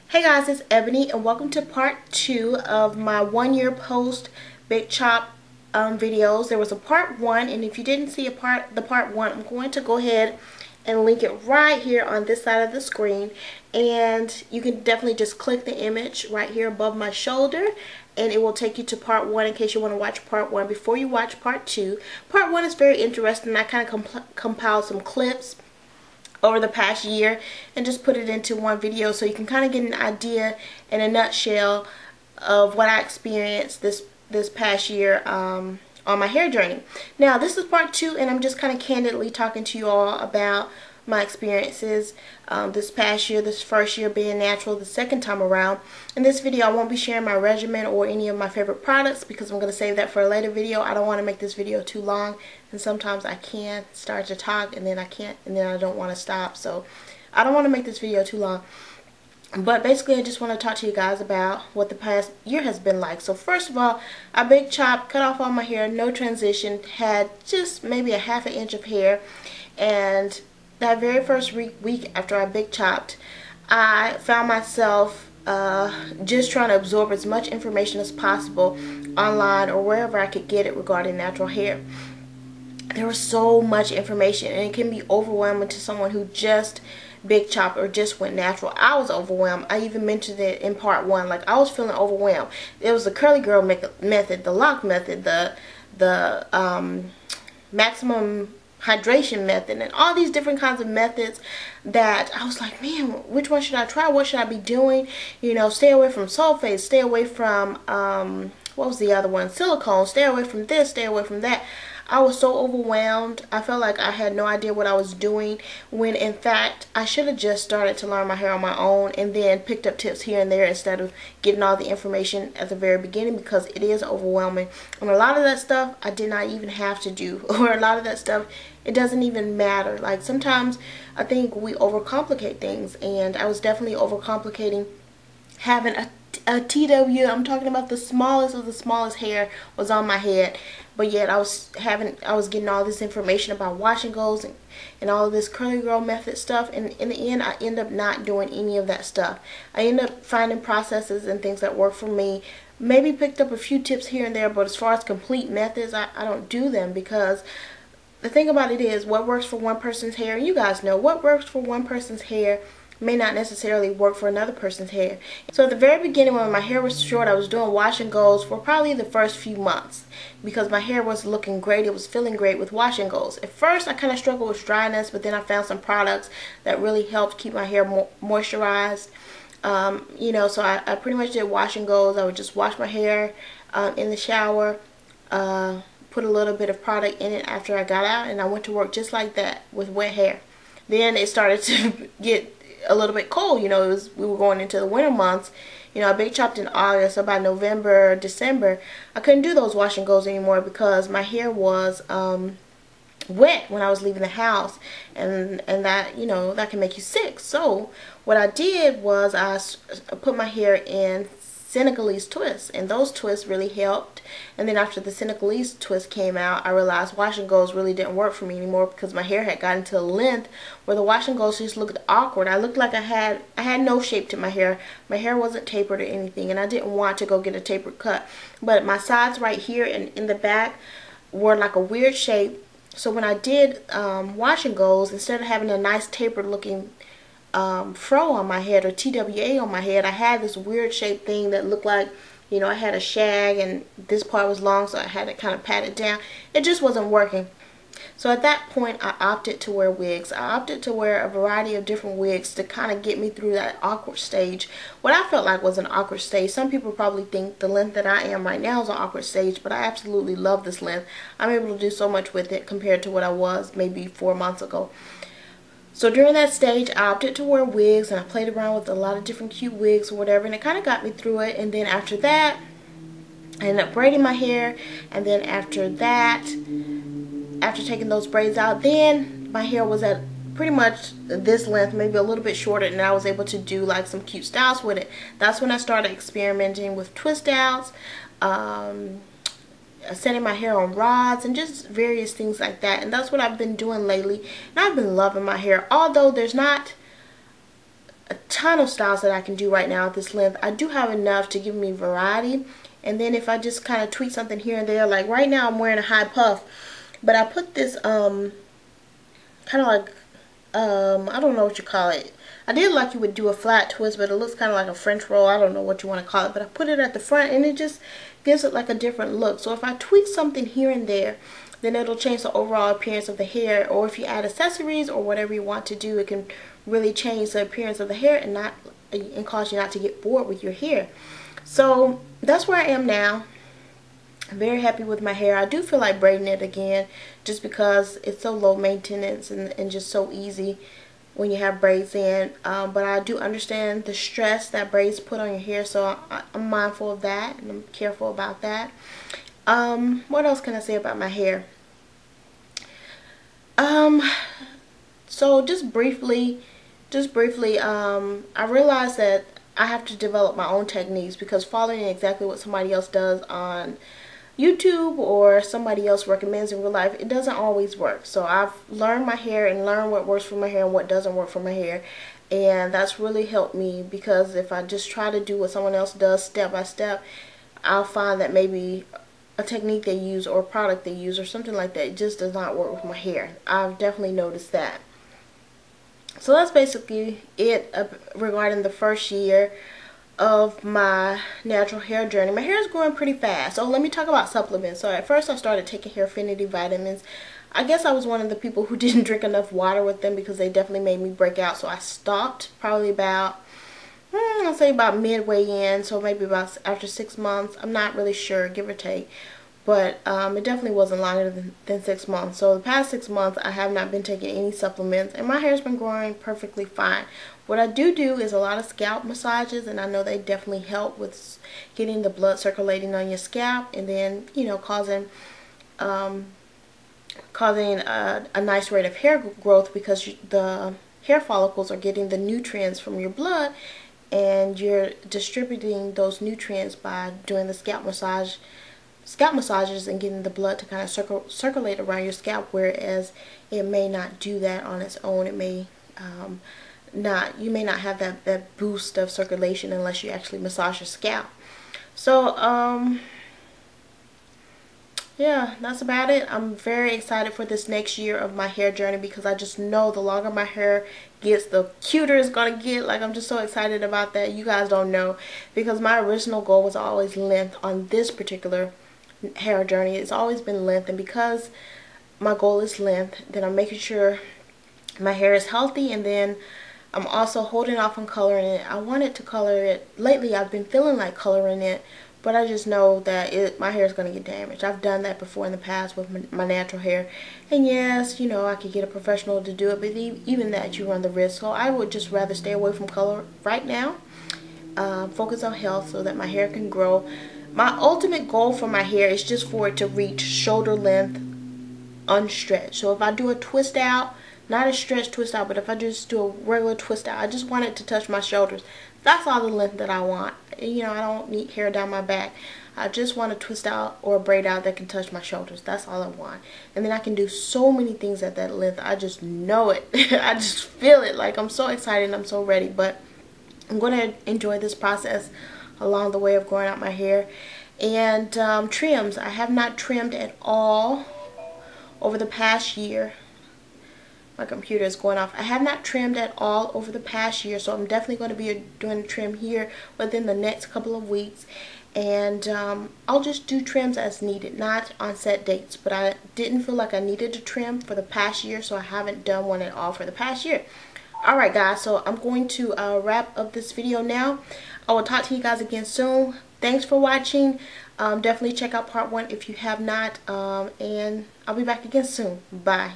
Hey guys, it's Ebony and welcome to part 2 of my 1 year post Big Chop videos. There was a part 1, and if you didn't see the part 1, I'm going to go ahead and link it right here on this side of the screen, and you can definitely just click the image right here above my shoulder and it will take you to part 1 in case you want to watch part 1 before you watch part 2. Part 1 is very interesting. I kind of compiled some clips over the past year and just put it into one video so you can kind of get an idea in a nutshell of what I experienced this past year on my hair journey. Now this is part 2, and I'm just kind of candidly talking to you all about my experiences this past year, this first year being natural, the second time around. In this video I won't be sharing my regimen or any of my favorite products because I'm going to save that for a later video. I don't want to make this video too long, and sometimes I can start to talk and then I can't, and then I don't want to stop, so I don't want to make this video too long. But basically I just want to talk to you guys about what the past year has been like. So first of all, I big chopped, cut off all my hair, no transition, had just maybe a ½ inch of hair, and that very first week after I big chopped, I found myself just trying to absorb as much information as possible online or wherever I could get it regarding natural hair. There was so much information, and it can be overwhelming to someone who just big chop or just went natural. I was overwhelmed. I even mentioned it in part 1. Like, I was feeling overwhelmed. It was the curly girl method, the lock method, the maximum hydration method, and all these different kinds of methods that I was like, man, which one should I try? What should I be doing? You know, stay away from sulfates, stay away from what was the other one, silicone, stay away from this, stay away from that. I was so overwhelmed. I felt like I had no idea what I was doing, when in fact I should have just started to learn my hair on my own and then picked up tips here and there instead of getting all the information at the very beginning, because it is overwhelming. And a lot of that stuff I did not even have to do, or a lot of that stuff, it doesn't even matter. Like, sometimes I think we overcomplicate things, and I was definitely overcomplicating having a TW. I'm talking about the smallest of the smallest hair was on my head, but yet I was getting all this information about wash and goes and all of this curly girl method stuff, and in the end I end up not doing any of that stuff. I end up finding processes and things that work for me, maybe picked up a few tips here and there, but as far as complete methods, I don't do them, because the thing about it is, what works for one person's hair, and you guys know, what works for one person's hair may not necessarily work for another person's hair. So at the very beginning, when my hair was short, I was doing wash and goes for probably the first few months because my hair was looking great. It was feeling great with wash and goes. At first I kind of struggled with dryness, but then I found some products that really helped keep my hair moisturized. You know, so I pretty much did wash and goes. I would just wash my hair in the shower, put a little bit of product in it after I got out, and I went to work just like that with wet hair. Then it started to get a little bit cold. You know, we were going into the winter months. You know, I big chopped in August, so by November, December, I couldn't do those wash and goes anymore because my hair was wet when I was leaving the house, and that, you know, that can make you sick. So what I did was I put my hair in Senegalese twists, and those twists really helped. And then after the Senegalese twist came out, I realized wash and goes really didn't work for me anymore, because my hair had gotten to a length where the wash and goes just looked awkward. I looked like I had no shape to my hair. My hair wasn't tapered or anything, and I didn't want to go get a tapered cut. But my sides right here and in the back were like a weird shape. So when I did wash and goes, instead of having a nice tapered looking fro on my head or TWA on my head, I had this weird shaped thing that looked like, you know, I had a shag and this part was long, so I had to kind of pat it down. It just wasn't working. So at that point I opted to wear wigs. I opted to wear a variety of different wigs to kind of get me through that awkward stage. What I felt like was an awkward stage. Some people probably think the length that I am right now is an awkward stage, but I absolutely love this length. I'm able to do so much with it compared to what I was maybe 4 months ago. So during that stage, I opted to wear wigs, and I played around with a lot of different cute wigs or whatever, and it kind of got me through it. And then after that, I ended up braiding my hair, and then after that, after taking those braids out, then my hair was at pretty much this length, maybe a little bit shorter, and I was able to do like some cute styles with it. That's when I started experimenting with twist outs, setting my hair on rods, and just various things like that. And that's what I've been doing lately, and I've been loving my hair. Although there's not a ton of styles that I can do right now at this length. I do have enough to give me variety. And then if I just kind of tweak something here and there, like right now I'm wearing a high puff, but I put this kind of like I don't know what you call it. I did like you would do a flat twist, but it looks kind of like a French roll. I don't know what you want to call it, but I put it at the front and it just gives it like a different look. So if I tweak something here and there, then it'll change the overall appearance of the hair. Or if you add accessories or whatever you want to do, it can really change the appearance of the hair and cause you not to get bored with your hair. So that's where I am now. I'm very happy with my hair. I do feel like braiding it again just because it's so low maintenance and just so easy when you have braids in. But I do understand the stress that braids put on your hair, so I'm mindful of that and I'm careful about that. What else can I say about my hair? So just briefly, I realized that I have to develop my own techniques, because following exactly what somebody else does on YouTube or somebody else recommends in real life, it doesn't always work. So I've learned my hair and learned what works for my hair and what doesn't work for my hair, and that's really helped me, because if I just try to do what someone else does step by step, I'll find that maybe a technique they use or a product they use or something like that, it just does not work with my hair. I've definitely noticed that. So that's basically it regarding the first year of my natural hair journey. My hair is growing pretty fast. So let me talk about supplements. So at first I started taking hair affinity vitamins. I guess I was one of the people who didn't drink enough water with them, because they definitely made me break out. So I stopped probably about, I'll say about midway in. So maybe about after 6 months. I'm not really sure, give or take. But it definitely wasn't longer than 6 months. So the past 6 months I have not been taking any supplements, and my hair's been growing perfectly fine. What I do is a lot of scalp massages, and I know they definitely help with getting the blood circulating on your scalp, and then, you know, causing a nice rate of hair growth, because the hair follicles are getting the nutrients from your blood, and you're distributing those nutrients by doing the scalp massages and getting the blood to kind of circulate around your scalp, whereas it may not do that on its own. It may you may not have that boost of circulation unless you actually massage your scalp. So yeah, that's about it. I'm very excited for this next year of my hair journey, because I just know the longer my hair gets, the cuter it's gonna get. Like, I'm just so excited about that. You guys don't know, because my original goal was always length on this particular hair journey. It's always been length, and because my goal is length, then I'm making sure my hair is healthy, and then I'm also holding off on coloring it. I wanted to color it. Lately I've been feeling like coloring it, but I just know that my hair is going to get damaged. I've done that before in the past with my natural hair, and yes, you know, I could get a professional to do it, but even that, you run the risk. So I would just rather stay away from color right now, focus on health so that my hair can grow. My ultimate goal for my hair is just for it to reach shoulder length unstretched. So if I do a twist out, not a stretch twist out, but if I just do a regular twist out, I just want it to touch my shoulders. That's all the length that I want. You know, I don't need hair down my back. I just want a twist out or a braid out that can touch my shoulders. That's all I want. And then I can do so many things at that length. I just know it. I just feel it. Like, I'm so excited and I'm so ready. But I'm going to enjoy this process along the way of growing out my hair. And trims. I have not trimmed at all over the past year. My computer is going off. I have not trimmed at all over the past year, so I'm definitely going to be doing a trim here within the next couple of weeks. And I'll just do trims as needed, not on set dates. But I didn't feel like I needed to trim for the past year, so I haven't done one at all for the past year. Alright guys, so I'm going to wrap up this video now. I will talk to you guys again soon. Thanks for watching. Definitely check out part 1 if you have not. And I'll be back again soon. Bye.